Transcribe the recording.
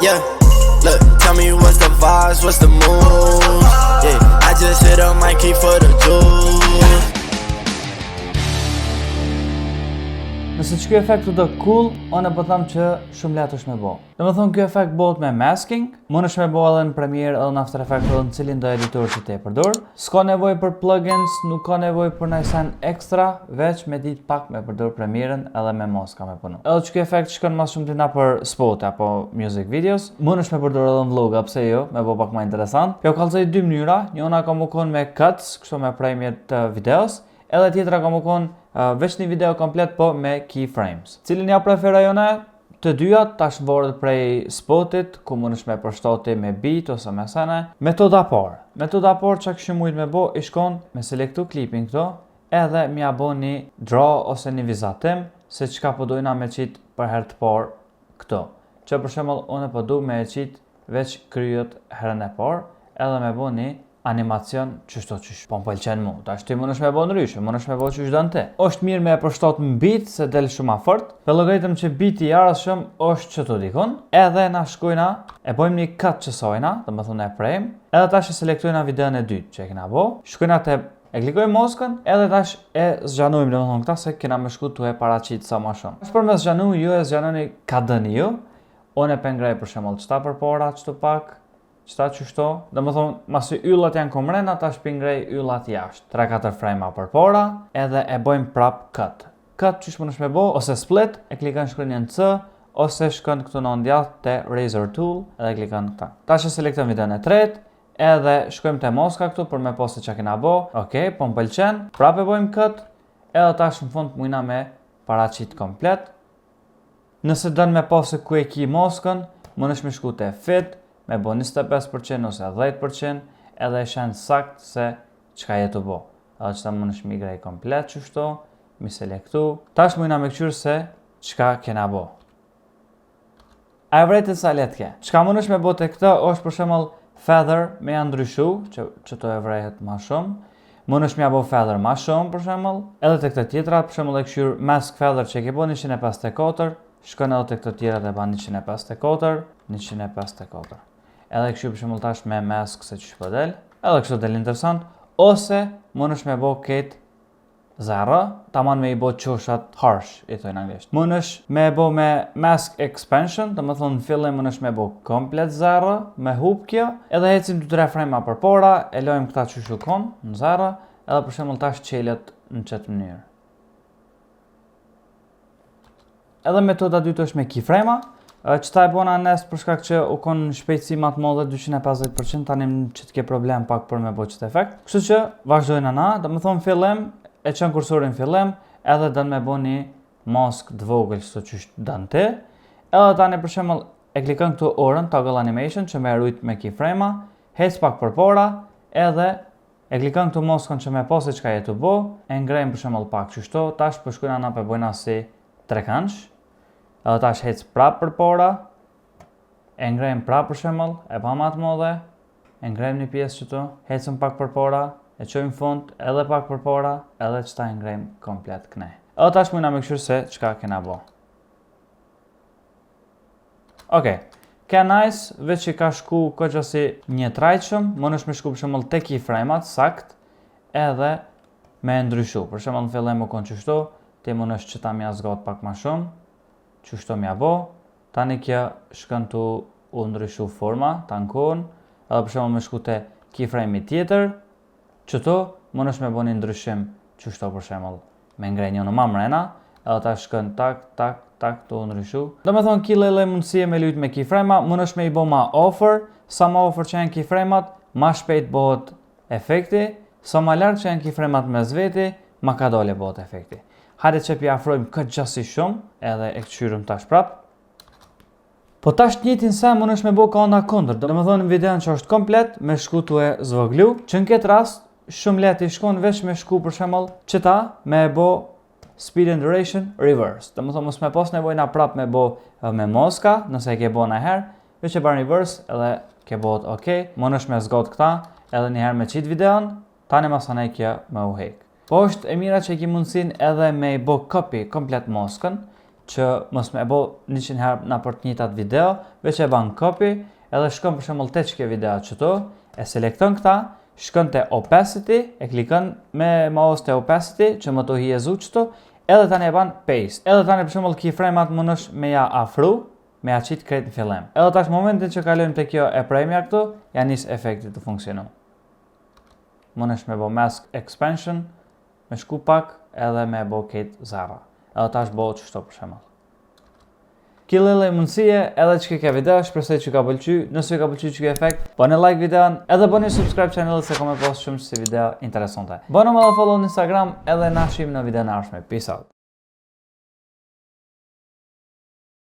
Yeah, look, tell me what's the vibes, what's the mood. Yeah, I just hit up my key for the juice. Nëse që ky efekt të do cool, unë po them që shumë lehtë është me bo. Domethënë ky efekt bëhet me masking, mund është me bo edhe në Premiere edhe në After Effects edhe në cilin do editor që ti e përdor. S'ka nevojë për plugins, nuk ka nevojë për ndonjë sen ekstra, veç me ditë pak me përdor Premieren edhe me moska me punu. Edhe që ky efekt shkon më shumë tina për spot apo music videos, mund është me përdor edhe në vloga, pse jo, me bo pak më interesant. Kjo kallëzoj dy mënyra, njëna ka më kon me cuts, kështu me premje të videos, edhe tjetra ka më kon veç një video komplet po me keyframes. Cilin ja preferoj unë? Të dyja tash varet prej spotit, ku mundesh me përshtati me beat ose me sene. Metoda parë. Metoda parë çka kishim mujt me bo, i shkon me selektu klipin këto, edhe m'ja bo një draw ose një vizatim se çka po dojna me qit për herë të parë këto. Që për shembull unë po du me qit veç kryet herën e parë, edhe me bo një animacion qështo qysh po m'pëlqen mu. Tash ti mundesh me bo ndryshe, mundesh me bo qysh dën ti. Është mirë me e përshtat në beat se del shumë afort. Për llogaritëm që beati i arshëm është çto dikon, edhe na shkojna e bojmë një cut qësojna, domethënë e prejmë, edhe tash e selektojna videon e dytë që e kena bo, shkojna te e klikojmë moskën, edhe tash e zgjanojmë domethënë këta se kena më shku tu e paraqit sa më shumë. Tash për me zgjanu ju e zgjanoni ka dëni ju. Unë e pengraj për shembull çta përpara, çto pak. Qëta qështo, dhe më thonë, masi yllat janë komrena, ta shpingrej yllat jashtë. 3-4 frame për para, edhe e bojmë prap cut. Cut qysh më nëshme bo, ose split, e klikën shkronjën C, ose shkën këtu në ndjath të razor tool, edhe klikën këta. Ta që selektën videon e tret, edhe shkojmë të moska këtu për me poste që kena bo. Ok, po më pëlqen, prap e bojmë cut, edhe ta shë në fund mujna me paraqit komplet. Nëse dënë me poste ku e ki moskën, më nëshme shku të fit, me bo 25% ose 10%, edhe e shenë sakt se qka jetu bo. Edhe qëta më nëshë migrej komplet qështo, mi selektu. Tash mujna me këqyrë se qka kena bo. A e vrejtë sa letke. Qka më nëshë me bo të këta është për shemëll feather me janë ndryshu, që to e vrejhet ma shumë. Më nëshë me ja bo feather ma shumë për shemëll. Edhe të këta tjetra, për shemëll e këqyrë mask feather që ke bo 154, shkën edhe të këta tjera dhe ba 154, 154. Edhe kështu për shembull tash me mask se ç'po del, edhe kështu del interesant, ose mundesh me bë këtë zero, tamam me i bë qoshat harsh, i thonë anglisht. Mundesh me bë me mask expansion, domethënë në fillim mundesh me bë komplet zero, me hub kjo, edhe ecim 2-3 frame përpara, e lojmë këta që shukon në zero, edhe për shembull tash çelet në çet mënyrë. Edhe metoda dytë është me keyframe. Qëta e bona nest për shkak që u konë në shpejtësi ma të modhe 250%, tanim që të ke problem pak për me bo qëtë efekt. Kështu që vazhdojnë na, dhe më thonë fillim, e qënë kursorin fillim, edhe dënë me bo një mask dvogël qëto që dënë ti. Edhe tani për shemëll e klikën këtu orën, toggle animation, që me rujt me keyframe, hec pak për para, edhe e klikën këtu maskën që me posi që ka jetu bo, e ngrejmë për shemëll pak qështo, tash përshkujna na për bojna si trekansh. Edhe tash hec prap për para, e ngrejmë prap për shemëll, e pa ma të modhe, e ngrejmë një pjesë qëtu, hecëm pak për para, e qojmë fund, edhe pak për para, edhe qëta e ngrejmë komplet kënej. Edhe tash mujna me këshyrë se qka kena bo. Ok, ka nice, veç që ka shku këtë si një trajqëm, më nëshme shku për shemëll te keyframe-at, sakt, edhe me ndryshu. Për shemëll në fillim më konë qështu, ti më nëshë që ta mja zgot pak ma shumë, qështu mja bo, tani kja shkën të u ndryshu forma, tankon, edhe për shembull me shku te keyframe tjetër, qëto më nëshme bo një ndryshim qështu për shembull me ngrej një ma mrena, edhe ta shkën tak, tak, tak të u ndryshu. Do me thonë ki lele mundësie me lujt me keyframe-a, më nëshme i bo ma offer, sa ma offer që janë keyframe-at, ma shpejt bohet efekti, sa ma lartë që janë keyframe-at me zveti, ma ka dole bohet efekti. Hajde që pi afrojmë këtë gjasi shumë, edhe e këqyrëm tash prap. Po tash njëtin se më nëshme bo ka onda kondër, do me thonë në videon që është komplet, me shku të e zvoglu, që në këtë rast, shumë leti shkon veç me shku për shemëll, që ta me bo speed and duration reverse. Do me thonë mos me pos nevojna prap me bo me moska, nëse e ke bo në herë, veç e bar reverse edhe ke bo të ok, më nëshme zgot këta, edhe njëherë me qit videon, tani masanej kja me u hek. Po është e mira që e ki mundësin edhe me i bo copy komplet moskën, që mos me e bo 100 herë në për të njëjtat video, veç e ban copy, edhe shkon për shembull te çka video qëto, e selekton këta, shkon te opacity, e klikon me mouse te opacity që më të hijezu qëto, edhe tani e ban paste. Edhe tani për shembull keyframe-at mundosh me ja afru, me ja qit krejt në fillim. Edhe tash momentin që kalojmë te kjo e premja këtu, ja nis efekti të funksionu. Mundesh me bo mask expansion, me shku pak edhe me bo këtë zara. Edhe tash bëhet çështo për shembull. Killele mundësie edhe që ke video, shpresoj që ka pëlqy. Nëse ju ka pëlqy që efekt, bëni like videon, edhe bëni subscribe channelit se kam e post shumë si video interesante. Bëni më follow në Instagram edhe na shihim në video në ardhshme. Peace out.